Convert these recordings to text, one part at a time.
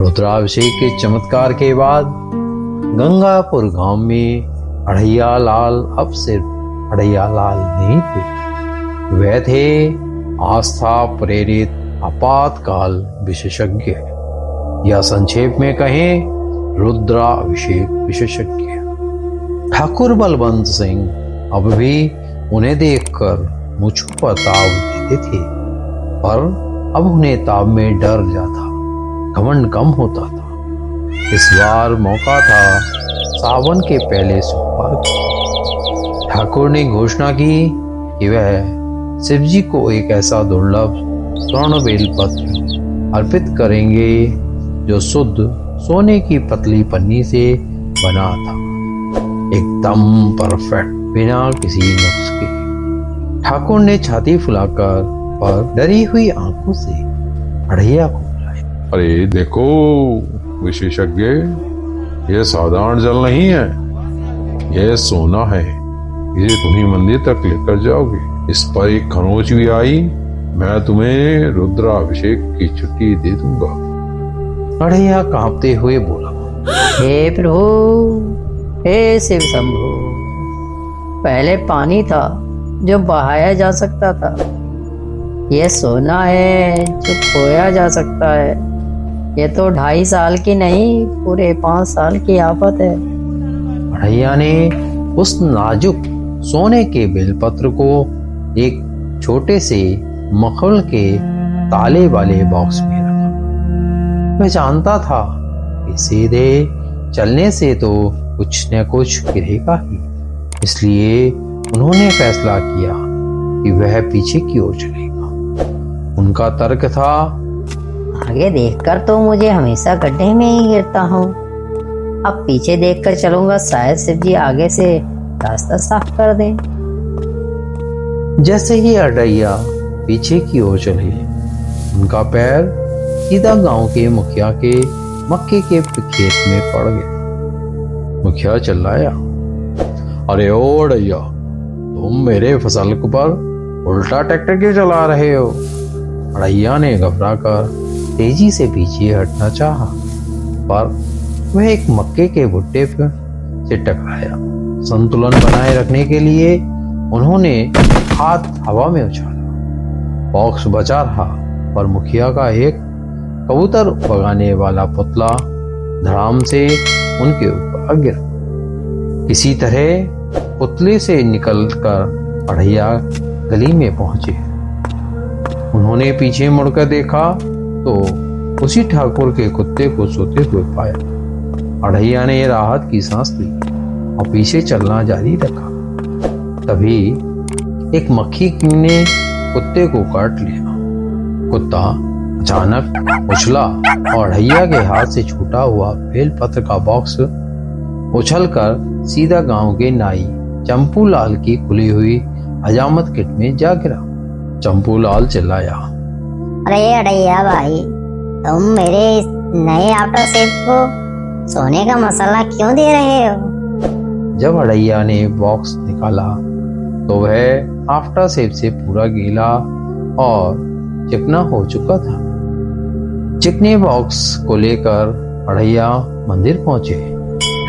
रुद्राभिषेक के चमत्कार के बाद गंगापुर गांव में अढ़ैया लाल अब सिर्फ अढ़ैया लाल नहीं थे, वे थे आस्था प्रेरित आपातकाल विशेषज्ञ, या संक्षेप में कहें रुद्राभिषेक विशेषज्ञ। ठाकुर बलवंत सिंह अब भी उन्हें देखकर मुझको पर ताव देते थे, पर अब उन्हें ताव में डर जाता, घमंड कम होता था। इस बार मौका था सावन के पहले सोमवार को। ठाकुर ने घोषणा की कि वह शिव जी को एक ऐसा दुर्लभ स्वर्ण बेलपत्र अर्पित करेंगे जो शुद्ध सोने की पतली पन्नी से बना था, एकदम परफेक्ट, बिना किसी नुक्स के। ठाकुर ने छाती फुलाकर पर डरी हुई आंखों से अढ़ैया को बुलाया। अरे देखो विशेषज्ञ, यह साधारण जल नहीं है, यह सोना है। इसे तुम्ही मंदिर तक लेकर जाओगे। इस पर एक खरोच भी आई, मैं तुम्हें रुद्राभिषेक की छुट्टी दे दूंगा। अढ़ैया कांपते हुए बोला, हे प्रभु, हे शिव शंभु, पहले पानी था जो बहाया जा सकता था, यह सोना है जो खोया जा सकता है। ये तो 2.5 साल की नहीं, पूरे 5 साल की आफत है। अढ़ैया ने उस नाजुक सोने के बेलपत्र को एक छोटे से मखमल के ताले वाले बॉक्स में रखा। वह जानता था कि सीधे चलने से तो कुछ न कुछ गिरेगा ही, इसलिए उन्होंने फैसला किया कि वह पीछे की ओर चलेगा। उनका तर्क था, आगे देखकर तो मुझे हमेशा गड्ढे में ही गिरता हूँ, अब पीछे देखकर चलूंगा, शायद शिव जी आगे से रास्ता साफ कर दें। जैसे ही अढ़ैया पीछे की ओर चले, उनका पैर सीधा गांव के मुखिया के मक्के के खेत में पड़ गया। मुखिया चिल्लाया, अरे ओ अढ़ैया, तुम मेरे फसल पर उल्टा ट्रैक्टर क्यों चला रहे हो? अढ़ैया ने घबराकर तेजी से पीछे हटना चाहा, पर वह एक मक्के के भुट्टे पर से टकराया। संतुलन बनाए रखने के लिए उन्होंने हाथ हवा में उछाला। बॉक्स बचा रहा, पर मुखिया का एक कबूतर भगाने वाला पुतला धड़ाम से उनके ऊपर गिरा। किसी तरह पुतले से निकलकर अढ़ैया गली में पहुंचे। उन्होंने पीछे मुड़कर देखा तो उसी ठाकुर के कुत्ते को सोते हुए पाया। अढ़ैया ने राहत की सांस ली और पीछे चलना जारी रखा। तभी एक मक्खी ने कुत्ते को काट लिया। कुत्ता अचानक उछला और अढ़ैया के हाथ से छूटा हुआ बेलपत्र का बॉक्स उछलकर सीधा गांव के नाई चंपू लाल की खुली हुई हजामत किट में जा गिरा। चंपू लाल चिल्लाया, अरे अढ़ैया भाई, तुम मेरे इस नए आफ्टर शेव को सोने का मसाला क्यों दे रहे हो? जब अढ़ैया ने बॉक्स निकाला तो वह आफ्टर शेव से पूरा गीला और चिकना हो चुका था। चिकने बॉक्स को लेकर अढ़ैया मंदिर पहुंचे।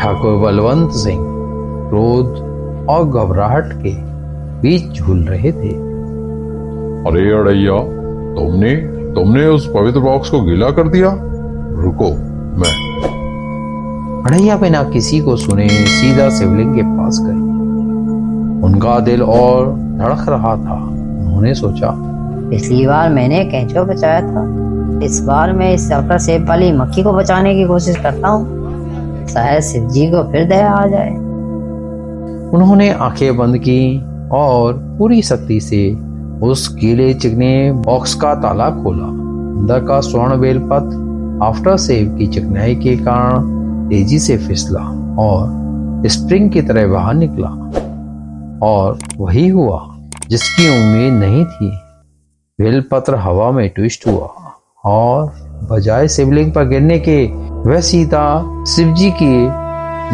ठाकुर बलवंत सिंह क्रोध और घबराहट के बीच झूल रहे थे। अरे अढ़ैया, तुमने उस पवित्र बॉक्स को गीला कर दिया। रुको, मैं। अढ़ैया बिना किसी को सुने सीधा शिवलिंग के पास गए। उनका दिल और धड़क रहा था। उन्होंने सोचा, पिछली बार मैंने कैंचो बचाया था, इस बार मैं इस आफ्टर शेव वाली मक्खी को बचाने की कोशिश करता हूँ, शायद शिव जी को फिर दया आ जाए। उन्होंने आंखें बंद की और पूरी शक्ति से उस गीले चिकने बॉक्स का ताला खोला। अंदर का स्वर्ण बेलपत्र आफ्टर शेव की चिकनाई के कारण तेजी से फिसला और स्प्रिंग की तरह बाहर निकला। और वही हुआ जिसकी उम्मीद नहीं थी। बेलपत्र हवा में ट्विस्ट हुआ और बजाय शिवलिंग पर गिरने के वह सीधा शिवजी की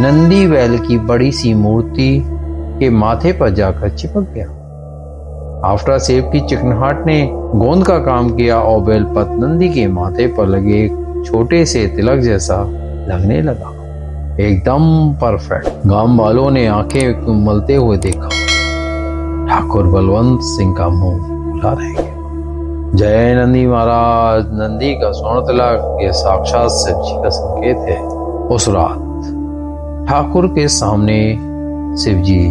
नंदी बैल की बड़ी सी मूर्ति के माथे पर जाकर चिपक गया। आफ्टर शेव की चिकनाहट ने गोंद का काम किया और बेलपत्र नंदी के माथे पर लगे छोटे से तिलक जैसा लगने लगा, एकदम परफेक्ट। गांव वालों ने आंखें मलते हुए देखा। ठाकुर बलवंत सिंह का मुंह खुला रह गया। जय नंदी महाराज। नंदी का स्वर्ण तिलक ये साक्षात शिव जी का संकेत है। उस रात ठाकुर के सामने शिव जी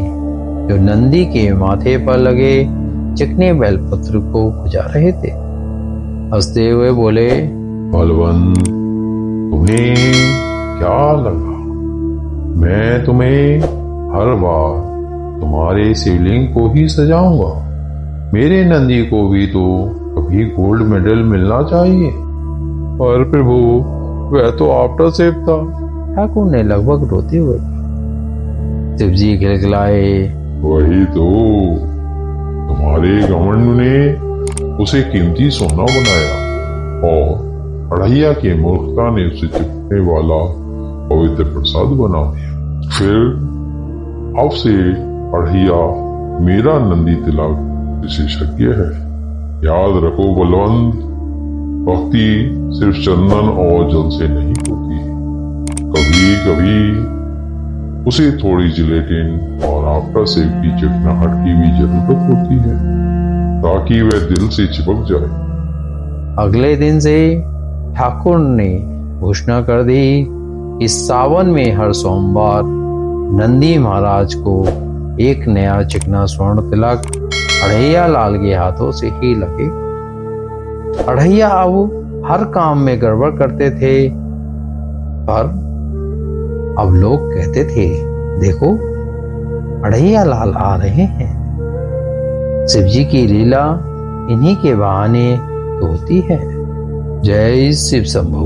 जो नंदी के माथे पर लगे चिकने बेलपत्र को गुजा रहे थे, हंसते हुए बोले, बलवंत, तुम्हें क्या लगा मैं तुम्हें हर बार तुम्हारे शिवलिंग को ही सजाऊंगा? मेरे नंदी को भी तो कभी गोल्ड मेडल मिलना चाहिए। पर प्रभु, वह तो आफ्टर सेव था। ठाकुर ने लगभग रोते हुए कहा। शिव जी गिड़गिड़ाए, वही तो, तुम्हारे घमंड ने उसे कीमती सोना बनाया और अढ़ैया की मूर्खता ने उसे चिपकने वाला पवित्र प्रसाद बना दिया। फिर अब से अढ़ैया मेरा नंदी तिलक विशेषज्ञ है। याद रखो बलवंत, भक्ति सिर्फ चंदन और जल से नहीं होती, कभी कभी उसे थोड़ी जिलेटिन और आफ्टर सेव की चिकनाहट की भी जरूरत होती है ताकि वह दिल से चिपक जाए। अगले दिन से ठाकुर ने घोषणा कर दी कि सावन में हर सोमवार नंदी महाराज को एक नया चिकना स्वर्ण तिलक अढ़ैया लाल के हाथों से ही लगे। अढ़ैया अब हर काम में गड़बड़ करते थे, पर अब लोग कहते थे, देखो अढ़ैया लाल आ रहे हैं। शिव जी की लीला इन्हीं के बहाने तो होती है। जय शिव शंभू।